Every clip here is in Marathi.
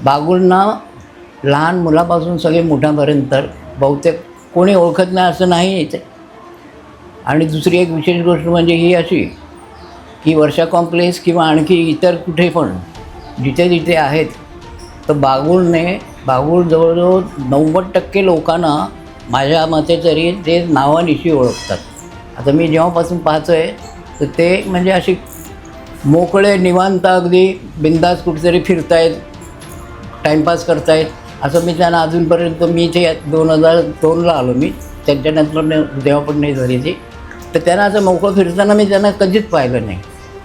बागुलना लहान मुलापासून सगळे मोठ्यापर्यंत बहुतेक कोणी ओळखत नाही असं नाही इथे. आणि दुसरी एक विशेष गोष्ट म्हणजे ही अशी की वर्षा कॉम्प्लेक्स किंवा आणखी इतर कुठे पण जिथे जिथे आहेत तर बागुल जवळजवळ 90% लोकांना माझ्या मते तरी ते नावानिशी ओळखतात. आता मी जेव्हापासून पाहतो आहे तर ते म्हणजे अशी मोकळे निवांत अगदी बिंदास कुठेतरी फिरतायत, टाईमपास करतायत असं मी त्यांना अजूनपर्यंत मी इथे 2002ला आलो मी, त्यांच्यानंतर जेव्हा पण नाही झाली ती, तर त्यांना असं मोकळं फिरताना मी त्यांना कधीच पाहिलं नाही.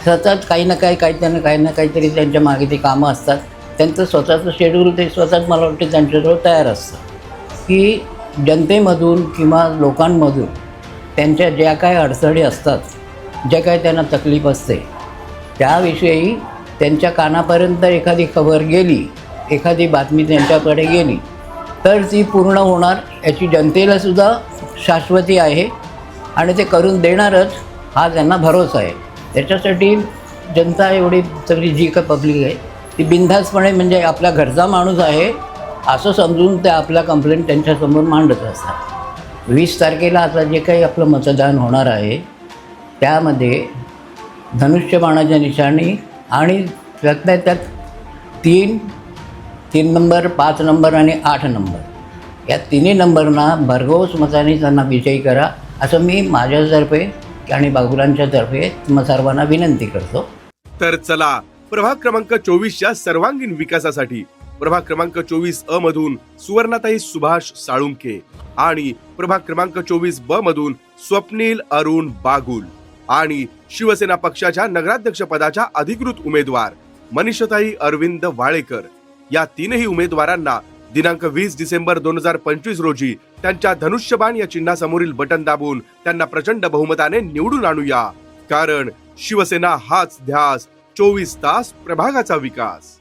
सतत काही ना काहीतरी त्यांच्या मागे ती कामं असतात. त्यांचं स्वतःचं शेड्यूल ते स्वतःच मला वाटतं त्यांच्याजवळ तयार असतं की जनतेमधून किंवा लोकांमधून त्यांच्या ज्या काही अडचणी असतात, ज्या काही त्यांना तकलीफ असते त्याविषयी त्यांच्या कानापर्यंत एखादी खबर गेली, एखादी बातमी त्यांच्याकडे गेली तर ती पूर्ण होणार याची जनतेलासुद्धा शाश्वती आहे आणि ते करून देणारच हा त्यांना भरोसा आहे. त्याच्यासाठी जनता एवढी सगळी जी काही पब्लिक आहे ती बिनधास्तपणे म्हणजे आपल्या घरचा माणूस आहे असं समजून ते आपला कंप्लेंट त्यांच्यासमोर मांडत असतात. 20 तारखेला आता जे काही आपलं मतदान होणार आहे त्यामध्ये धनुष्यबाणाच्या निशाणी आणि त्यात 3 नंबर, 5 नंबर आणि 8 नंबर या तिन्ही नंबरना भरघोस मताने त्यांना विजयी करा असं मी माझ्यातर्फे आणि बागुलांच्यातर्फे तुम्हा सर्वांना विनंती करतो. तर चला प्रभाग क्रमांक 24च्या सर्वांगीण विकासासाठी प्रभाग क्रमांक 24 मधून सुवर्णाताई सुभाष साळुंखे आणि प्रभाग क्रमांक 24 मधून स्वप्नील अरुण बागुल आणि शिवसेना पक्षाच्या नगराध्यक्ष पदाच्या अधिकृत उमेदवार मनीषाताई अरविंद वाळेकर या तीनही उमेदवारांना दिनांक 20 डिसेंबर 2025 रोजी त्यांच्या धनुष्यबाण या चिन्हासमोरील बटन दाबून त्यांना प्रचंड बहुमताने निवडून आणूया. कारण शिवसेना हाच ध्यास, 24 तास प्रभागाचा विकास.